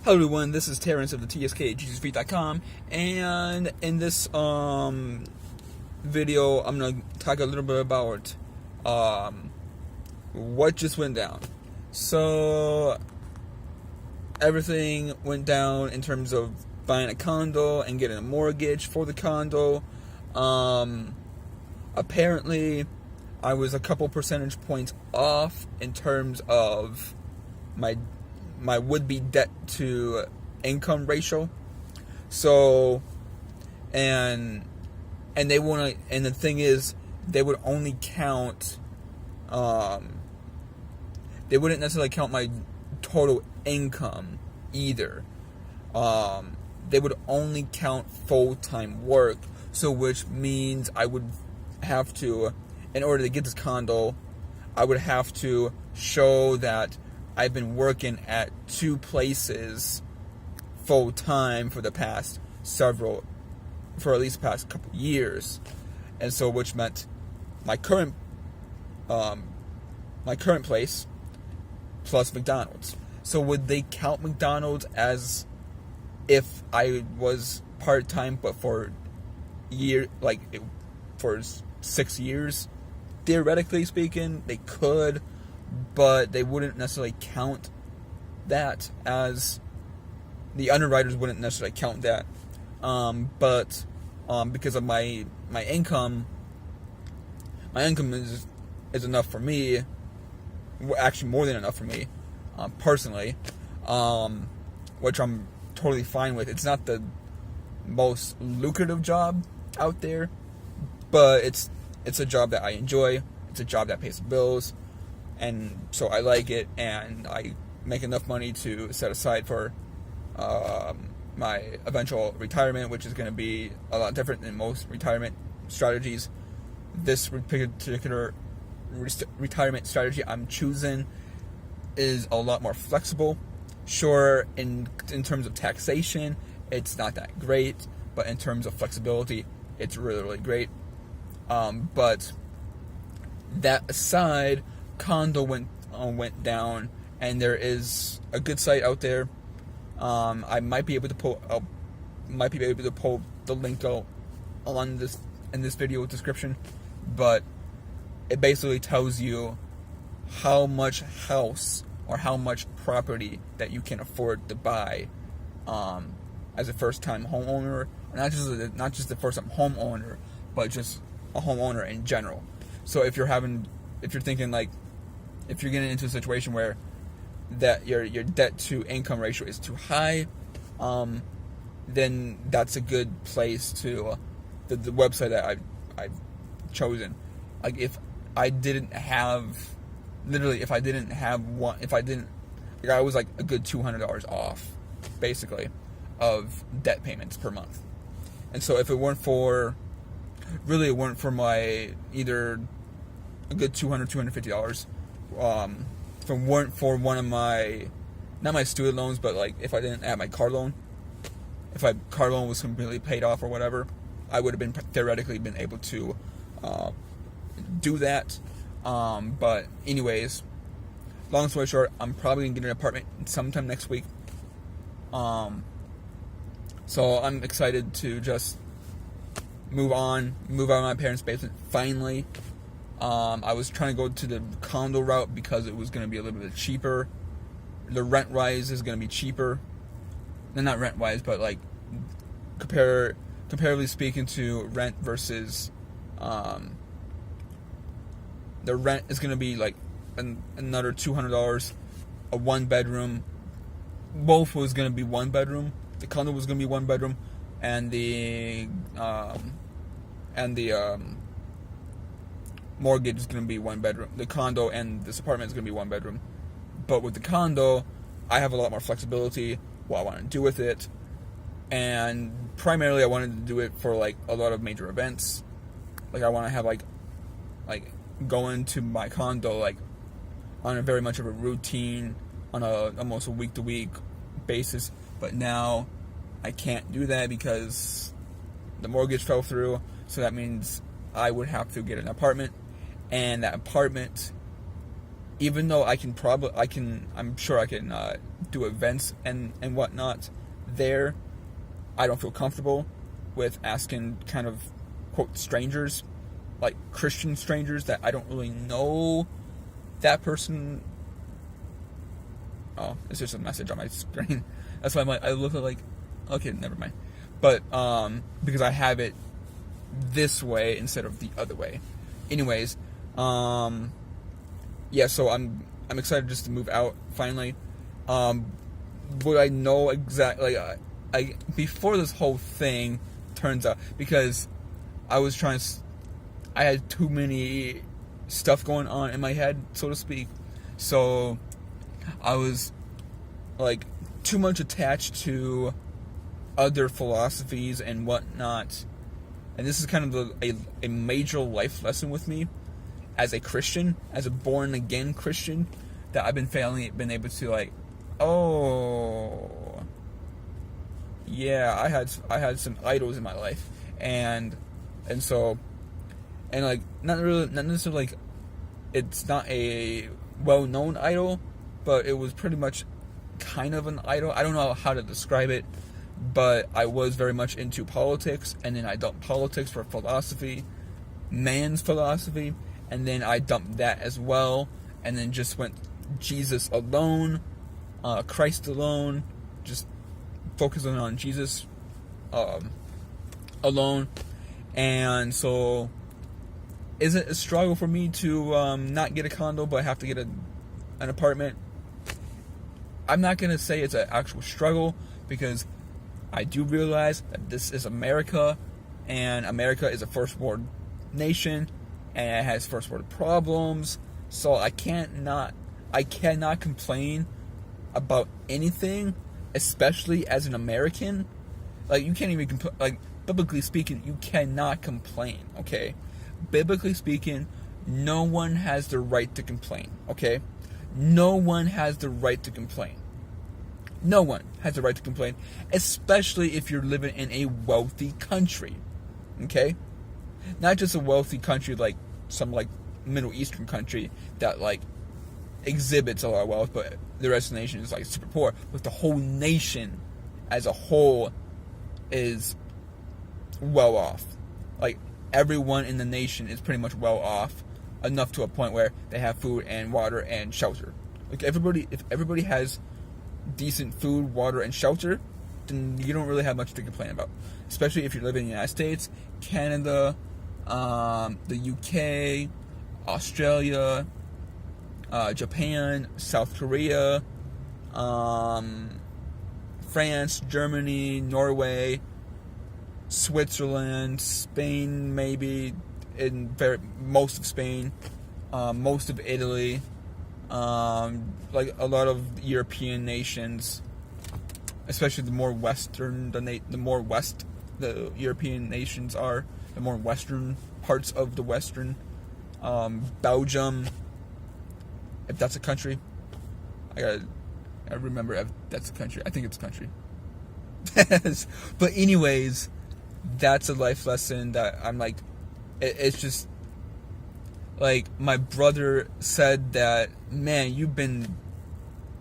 Hello everyone, this is Terrence of the TSK at JesusFeet.com, and in this video I'm going to talk a little bit about what just went down. So everything went down in terms of buying a condo and getting a mortgage for the condo. Apparently I was a couple percentage points off in terms of my would-be debt to income ratio. So and they want to, and the thing is, they would only count they wouldn't necessarily count my total income either. They would only count full-time work, so which means I would have to, in order to get this condo, I would have to show that I've been working at two places full time for at least the past couple years, and so which meant my current place plus McDonald's. So would they count McDonald's as if I was part time, but for for 6 years? Theoretically speaking, they could, but they wouldn't necessarily count that as, the underwriters wouldn't necessarily count that. But because of my income is enough for me, actually more than enough for me, personally, which I'm totally fine with. It's not the most lucrative job out there, but it's a job that I enjoy. It's a job that pays the bills. And so I like it, and I make enough money to set aside for my eventual retirement, which is going to be a lot different than most retirement strategies. This particular retirement strategy I'm choosing is a lot more flexible. Sure, in terms of taxation, it's not that great, but in terms of flexibility, it's really, really great. But that aside, condo went down, and there is a good site out there. I might be able to pull the link out in this video description, but it basically tells you how much house or how much property that you can afford to buy as a first-time homeowner, not just the first-time homeowner, but just a homeowner in general. So if you're thinking like, if you're getting into a situation where that your debt to income ratio is too high, then that's a good place to the website that I've chosen. Like if I was like a good $200 off, basically, of debt payments per month. And so if it weren't for my either a good $250, if it weren't for one of my, not my student loans, but like if I didn't have my car loan, if my car loan was completely paid off or whatever, I would have theoretically been able to do that. But anyways, long story short, I'm probably gonna get an apartment sometime next week. So I'm excited to just move out of my parents' basement finally. I was trying to go to the condo route because it was going to be a little bit cheaper. The rent-wise is going to be cheaper. No, not rent-wise, but like comparatively speaking to rent versus the rent is going to be like another $200 a one-bedroom. Both was going to be one bedroom. The condo was going to be one bedroom, and the mortgage is going to be one bedroom. The condo and this apartment is going to be one bedroom. But with the condo, I have a lot more flexibility what I want to do with it. And primarily I wanted to do it for like a lot of major events. Like I want to have like going to my condo like on a very much of a routine, on a almost a week to week basis. But now I can't do that because the mortgage fell through. So that means I would have to get an apartment, and that apartment even though I'm sure I can do events and whatnot there, I don't feel comfortable with asking kind of, quote, strangers, like Christian strangers that I don't really know that person. Oh, it's just a message on my screen. That's why I look at like, okay, never mind. But, because I have it this way instead of the other way. Anyways, yeah, so I'm excited just to move out finally. Would I know exactly, I before this whole thing turns out, because I had too many stuff going on in my head, so to speak. So I was like too much attached to other philosophies and whatnot. And this is kind of a major life lesson with me as a Christian, as a born again Christian, that I've been able to like, oh yeah, I had some idols in my life, and so, and like not necessarily like, it's not a well-known idol, but it was pretty much kind of an idol. I don't know how to describe it, but I was very much into politics, and then I dumped politics for philosophy, man's philosophy, and then I dumped that as well, and then just went Jesus alone, Christ alone, just focusing on Jesus alone. And so, is it a struggle for me to not get a condo but have to get an apartment? I'm not going to say it's an actual struggle, because I do realize that this is America, and America is a first world nation, and it has first world problems. So I cannot complain about anything, especially as an American. Like, you can't even like, biblically speaking, you cannot complain, okay? Biblically speaking, no one has the right to complain, okay? No one has the right to complain. No one has the right to complain, especially if you're living in a wealthy country, okay? Not just a wealthy country like some like Middle Eastern country that like exhibits a lot of wealth, but the rest of the nation is like super poor. But the whole nation as a whole is well off. Like, everyone in the nation is pretty much well off, enough to a point where they have food and water and shelter. Like, if everybody has decent food, water, and shelter, then you don't really have much to complain about. Especially if you're living in the United States, Canada, the UK, Australia, Japan, South Korea, France, Germany, Norway, Switzerland, Spain, maybe, in most of Spain, most of Italy, like a lot of European nations, especially the more western, the more west the European nations are, the more western parts of the western, Belgium, if that's a country. I gotta remember if that's a country. I think it's a country. But anyways, that's a life lesson that I'm like, it's just like, my brother said that, man, you've been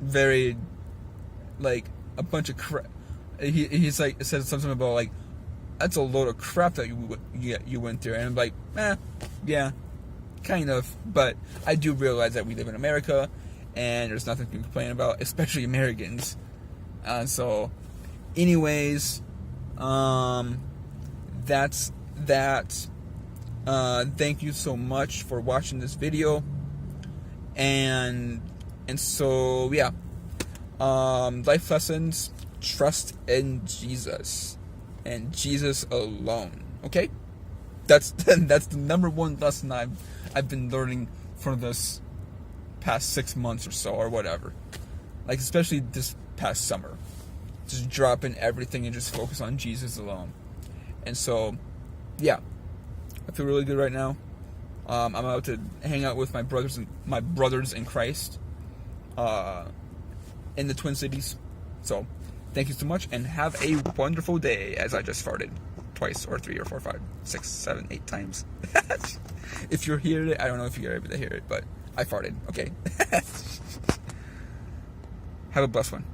very, like, a bunch of crap. He's like, said something about like, that's a load of crap that you went through, and I'm like, yeah, kind of. But I do realize that we live in America, and there's nothing to complain about, especially Americans. So, anyways, that's that. Thank you so much for watching this video, and so yeah, life lessons: trust in Jesus and Jesus alone. Okay, that's the number one lesson I've been learning for this past 6 months or so, or whatever. Like, especially this past summer, just dropping everything and just focus on Jesus alone. And so, yeah, I feel really good right now. I'm about to hang out with my brothers in Christ, in the Twin Cities. So, thank you so much, and have a wonderful day. As I just farted twice, or 3 or 4, 5, 6, 7, 8 times. If you're hearing it, I don't know if you're able to hear it, but I farted. Okay. Have a blessed one.